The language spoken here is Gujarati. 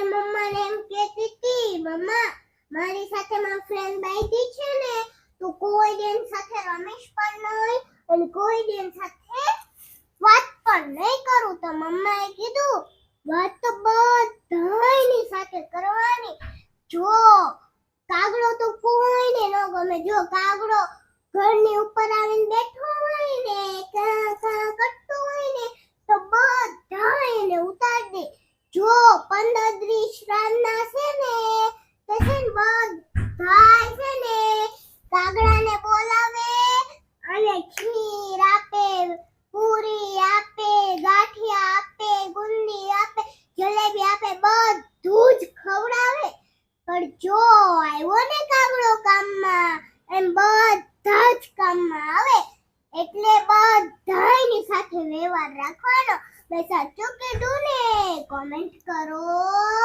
મારી મમ્માને એમ કહેતી હતી, મમ્મા મારી સાથે મારી ફ્રેન્ડ બેઠી છે ને, તો કોઈ બેન સાથે રમેશ પણ નહીં અને કોઈ બેન સાથે વાત પણ નહીં કરું. તો મમ્માએ કીધું વાત તો બધાયની સાથે કરવાની. જો કાગડો તો કોઈને ન ગમે. જો કાગડો ઘરની ઉપર આવીને બેઠો હોય ને, કા કા કરતો હોય ને, તો બધા એને ઉતારી દે. જો 15-20 રાતના છે ને, તો છે ને બધા છે ને કાગડાને બોલાવે અને ખીર આપે, પૂરી આપે, ગાંઠિયા આપે, ગુંદી આપે, જલેબી આપે, બધું જ ખવડાવે. પણ જો આવ્યો ને કાગડો કામમાં, એમ બધા જ કામમાં આવે. એટલે બધાયની સાથે વ્યવહાર રાખવાનો. મેં સાચું કીધું ને? કોમેન્ટ કરો.